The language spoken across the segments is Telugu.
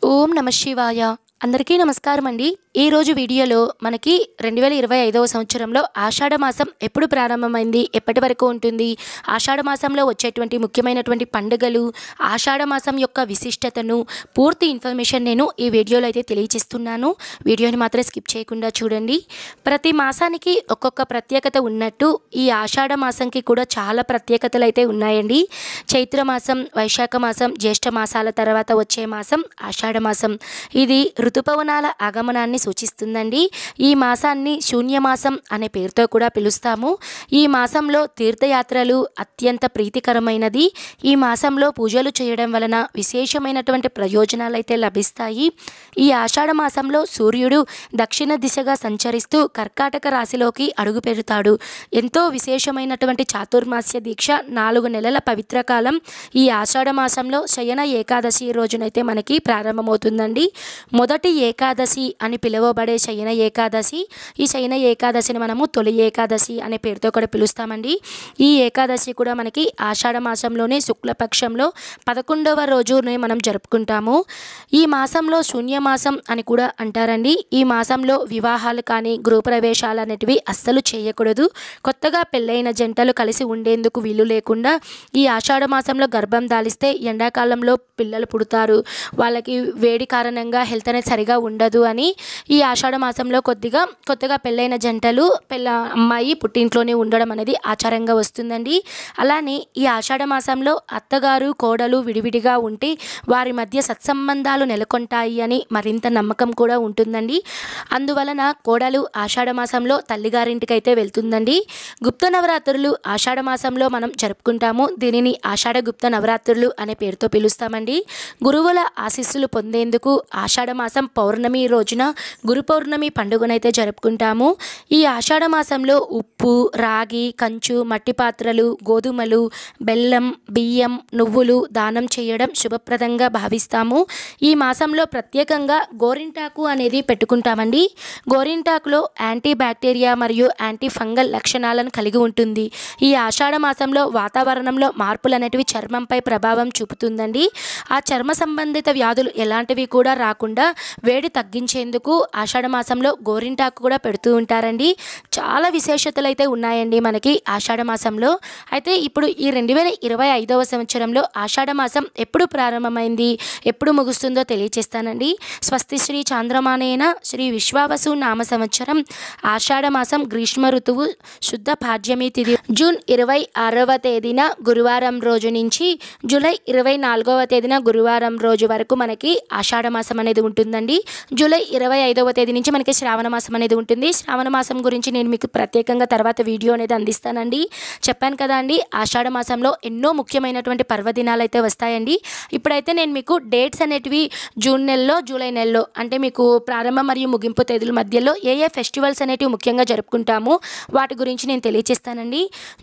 ఓం నమ శివాయ. అందరికీ నమస్కారం అండి. ఈరోజు వీడియోలో మనకి 2025వ సంవత్సరంలో ఆషాఢ మాసం ఎప్పుడు ప్రారంభమైంది, ఎప్పటి వరకు ఉంటుంది, ఆషాఢ మాసంలో వచ్చేటువంటి ముఖ్యమైనటువంటి పండుగలు, ఆషాఢ మాసం యొక్క విశిష్టతను పూర్తి ఇన్ఫర్మేషన్ నేను ఈ వీడియోలో అయితే తెలియజేస్తున్నాను. వీడియోని మాత్రం స్కిప్ చేయకుండా చూడండి. ప్రతి మాసానికి ఒక్కొక్క ప్రత్యేకత ఉన్నట్టు ఈ ఆషాఢ మాసంకి కూడా చాలా ప్రత్యేకతలు అయితే ఉన్నాయండి. చైత్ర మాసం, వైశాఖ మాసం, జ్యేష్ఠ మాసాల తర్వాత వచ్చే మాసం ఆషాఢ మాసం. ఇది ఋతుపవనాల ఆగమనాన్ని సూచిస్తుందండి. ఈ మాసాన్ని శూన్యమాసం అనే పేరుతో కూడా పిలుస్తాము. ఈ మాసంలో తీర్థయాత్రలు అత్యంత ప్రీతికరమైనది. ఈ మాసంలో పూజలు చేయడం వలన విశేషమైనటువంటి ప్రయోజనాలు అయితే లభిస్తాయి. ఈ ఆషాఢ మాసంలో సూర్యుడు దక్షిణ దిశగా సంచరిస్తూ కర్కాటక రాశిలోకి అడుగు పెడతాడు. ఎంతో విశేషమైనటువంటి చాతుర్మాస్య దీక్ష 4 నెలల పవిత్ర కాలం ఈ ఆషాఢ మాసంలో శయన ఏకాదశి రోజునైతే మనకి ప్రారంభమవుతుందండి. మొదటి ఏకాదశి అని పిలువబడే శయన ఏకాదశి. ఈ శయన ఏకాదశిని మనము తొలి ఏకాదశి అనే పేరుతో కూడా పిలుస్తామండి. ఈ ఏకాదశి కూడా మనకి ఆషాఢ మాసంలోనే శుక్లపక్షంలో 11వ రోజునే మనం జరుపుకుంటాము. ఈ మాసంలో శూన్యమాసం అని కూడా అంటారండి. ఈ మాసంలో వివాహాలు కానీ గృహప్రవేశాలు అనేటివి అస్సలు చేయకూడదు. కొత్తగా పెళ్ళైన జంటలు కలిసి ఉండేందుకు వీలు లేకుండా ఈ ఆషాఢ మాసంలో గర్భం దాలిస్తే ఎండాకాలంలో పిల్లలు పుడతారు, వాళ్ళకి వేడి కారణంగా హెల్త్ అనేది సరిగా ఉండదు అని ఈ ఆషాఢ మాసంలో కొత్తగా పెళ్ళైన జంటలు అమ్మాయి పుట్టింట్లోనే ఉండడం అనేది ఆచారంగా వస్తుందండి. అలానే ఈ ఆషాఢ మాసంలో అత్తగారు కోడలు విడివిడిగా ఉంటే వారి మధ్య సత్సంబంధాలు నెలకొంటాయి అని మరింత నమ్మకం కూడా ఉంటుందండి. అందువలన కోడలు ఆషాఢ మాసంలో తల్లిగారింటికి అయితే వెళ్తుందండి. గుప్త నవరాత్రులు ఆషాఢ మాసంలో మనం జరుపుకుంటాము. దీనిని ఆషాఢ గుప్త నవరాత్రులు అనే పేరుతో పిలుస్తామండి. గురువుల ఆశీస్సులు పొందేందుకు ఆషాఢ మాసం పౌర్ణమి రోజున గురు పౌర్ణమి పండుగనైతే జరుపుకుంటాము. ఈ ఆషాఢ మాసంలో ఉప్పు, రాగి, కంచు, మట్టి పాత్రలు, గోధుమలు, బెల్లం, బియ్యం, నువ్వులు దానం చేయడం శుభప్రదంగా భావిస్తాము. ఈ మాసంలో ప్రత్యేకంగా గోరింటాకు అనేది పెట్టుకుంటామండి. గోరింటాకులో యాంటీ బ్యాక్టీరియా మరియు యాంటీ ఫంగల్ లక్షణాలను కలిగి ఉంటుంది. ఈ ఆషాఢ మాసంలో వాతావరణంలో మార్పులు అనేటివి చర్మంపై ప్రభావం చూపుతుందండి. ఆ చర్మ సంబంధిత వ్యాధులు ఎలాంటివి కూడా రాకుండా వేడి తగ్గించేందుకు ఆషాఢ మాసంలో గోరింటాకు కూడా పెడుతూ ఉంటారండి. చాలా విశేషతలు అయితే ఉన్నాయండి మనకి ఆషాఢ మాసంలో. అయితే ఇప్పుడు ఈ 2025వ సంవత్సరంలో ఆషాఢ మాసం ఎప్పుడు ప్రారంభమైంది, ఎప్పుడు ముగుస్తుందో తెలియచేస్తానండి. స్వస్తి శ్రీ చాంద్రమానేన శ్రీ విశ్వావసు నామ సంవత్సరం ఆషాఢ మాసం గ్రీష్మ ఋతువు శుద్ధ పాడ్యమి తిథి జూన్ 26వ తేదీన గురువారం రోజు నుంచి జూలై 24వ తేదీన గురువారం రోజు వరకు మనకి ఆషాఢ మాసం అనేది ఉంటుందండి. జూలై 25వ తేదీ నుంచి మనకి శ్రావణ మాసం అనేది ఉంటుంది. శ్రావణ మాసం గురించి నేను మీకు ప్రత్యేకంగా తర్వాత వీడియో అనేది అందిస్తానండి. చెప్పాను కదా అండి, ఆషాఢ మాసంలో ఎన్నో ముఖ్యమైనటువంటి పర్వదినాలు అయితే వస్తాయండి. ఇప్పుడైతే నేను మీకు డేట్స్ అనేటివి జూన్ నెలలో, జూలై నెలలో అంటే మీకు ప్రారంభం మరియు ముగింపు తేదీల మధ్యలో ఏ ఫెస్టివల్స్ అనేటివి ముఖ్యంగా జరుపుకుంటాము వాటి గురించి నేను తెలియజేస్తానండి.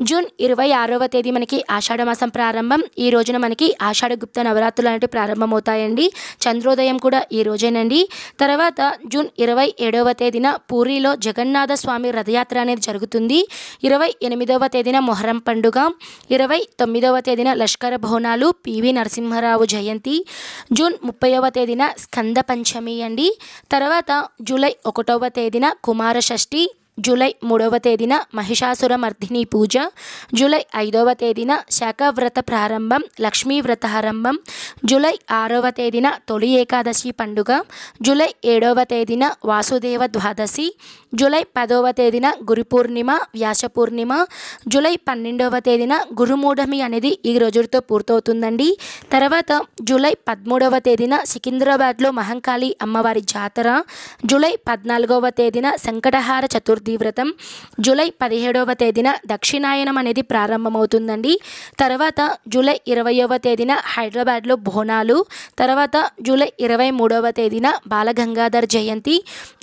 జూన్ 26వ తేదీ మనకి ఆషాఢ మాసం ప్రారంభం. ఈ రోజున మనకి ఆషాఢ గుప్త నవరాత్రులు అనేవి ప్రారంభమవుతాయండి. చంద్రోదయం కూడా ఈ రోజేనండి. తర్వాత జూన్ 27వ తేదీన పూరిలో జగన్నాథ స్వామి రథయాత్ర అనేది జరుగుతుంది. 28వ తేదీన మొహరం పండుగ, 29వ తేదీన లష్కర భవనాలు, పివి నరసింహారావు జయంతి, జూన్ 30వ తేదీన స్కంద పంచమి అండి. తర్వాత జూలై 1వ తేదీన కుమార షష్ఠి, జూలై 3వ తేదీన మహిషాసుర మర్దిని పూజ, జూలై 5వ తేదీన శాఖవ్రత ప్రారంభం, లక్ష్మీ వ్రత ఆరంభం, జూలై 6వ తేదీన తొలి ఏకాదశి పండుగ, జూలై 7వ తేదీన వాసుదేవ ద్వాదశి, జూలై 10వ తేదీన గురు పూర్ణిమ, వ్యాస పూర్ణిమ, జూలై 12వ తేదీన గురుమూఢమి అనేది ఈ రోజుతో పూర్తవుతుందండి. తర్వాత జూలై 13వ తేదీన సికింద్రాబాద్లో మహంకాళి అమ్మవారి జాతర, జూలై 14వ తేదీన సంకటహార చతుర్థి వ్రతం, జూలై 17వ తేదీన దక్షిణాయనం అనేది ప్రారంభమవుతుందండి. తర్వాత జూలై 20వ తేదీన హైదరాబాద్లో బోనాలు, తర్వాత జూలై 23వ తేదీన బాలగంగాధర్ జయంతి,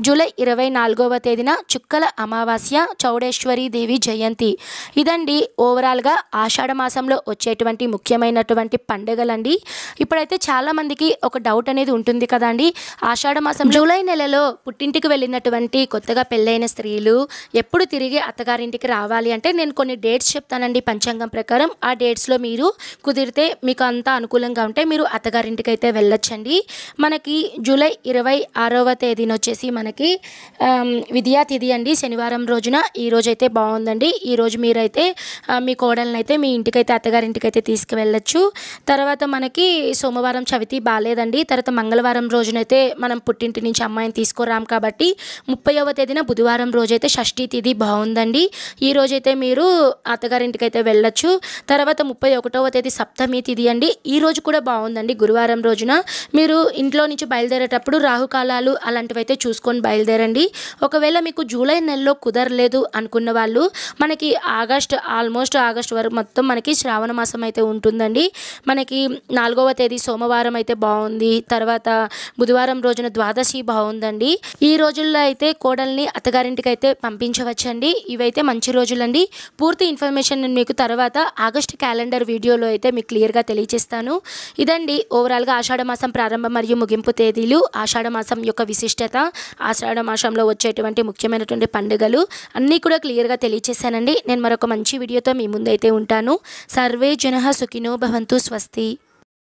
జూలై 24వ తేదీన చుక్కల అమావాస్య, చౌడేశ్వరి దేవి జయంతి. ఇదండి ఓవరాల్గా ఆషాఢ మాసంలో వచ్చేటువంటి ముఖ్యమైనటువంటి పండుగలండి. ఇప్పుడైతే చాలామందికి ఒక డౌట్ అనేది ఉంటుంది కదండి, ఆషాఢ మాసం జూలై నెలలో పుట్టింటికి వెళ్ళినటువంటి కొత్తగా పెళ్ళైన స్త్రీలు కోడళ్ళు ఎప్పుడు తిరిగి అత్తగారింటికి రావాలి అంటే నేను కొన్ని డేట్స్ చెప్తానండి పంచాంగం ప్రకారం. ఆ డేట్స్లో మీరు కుదిరితే మీకు అంతా అనుకూలంగా ఉంటే మీరు అత్తగారింటికి అయితే వెళ్ళొచ్చండి. మనకి జూలై 26వ తేదీన వచ్చేసి మనకి విద్యా తిథి అండి, శనివారం రోజున. ఈ రోజైతే బాగుందండి. ఈరోజు మీరైతే మీ కోడల్ని అయితే మీ ఇంటికైతే అత్తగారింటికి అయితే తీసుకువెళ్ళచ్చు. తర్వాత మనకి సోమవారం చవితి బాగాలేదండి. తర్వాత మంగళవారం రోజునైతే మనం పుట్టింటి నుంచి అమ్మాయిని తీసుకురాం కాబట్టి 30వ తేదీన బుధవారం రోజైతే షష్ఠీ తిథి బాగుందండి. ఈ రోజైతే మీరు అత్తగారింటికి అయితే వెళ్ళొచ్చు. తర్వాత 31వ తేదీ సప్తమి తిథి అండి. ఈ రోజు కూడా బాగుందండి. గురువారం రోజున మీరు ఇంట్లో నుంచి బయలుదేరేటప్పుడు రాహుకాలాలు అలాంటివి అయితే చూసుకొని బయలుదేరండి. ఒకవేళ మీకు జూలై నెలలో కుదరలేదు అనుకున్న వాళ్ళు మనకి ఆల్మోస్ట్ ఆగస్ట్ వరకు మొత్తం మనకి శ్రావణ మాసం అయితే ఉంటుందండి. మనకి 4వ తేదీ సోమవారం అయితే బాగుంది. తర్వాత బుధవారం రోజున ద్వాదశి బాగుందండి. ఈ రోజుల్లో అయితే కోడల్ని అత్తగారింటికి అయితే పంపించవచ్చండి. ఇవైతే మంచి రోజులండి. పూర్తి ఇన్ఫర్మేషన్ నేను మీకు తర్వాత ఆగస్ట్ క్యాలెండర్ వీడియోలో అయితే మీకు క్లియర్గా తెలియజేస్తాను. ఇదండి ఓవరాల్గా ఆషాఢ మాసం ప్రారంభం మరియు ముగింపు తేదీలు, ఆషాఢ మాసం యొక్క విశిష్టత, ఆషాఢ మాసంలో వచ్చేటువంటి ముఖ్యమైనటువంటి పండుగలు అన్నీ కూడా క్లియర్గా తెలియజేశానండి. నేను మరొక మంచి వీడియోతో మీ ముందైతే ఉంటాను. సర్వే జనః సుఖినో భవంతు. స్వస్తి.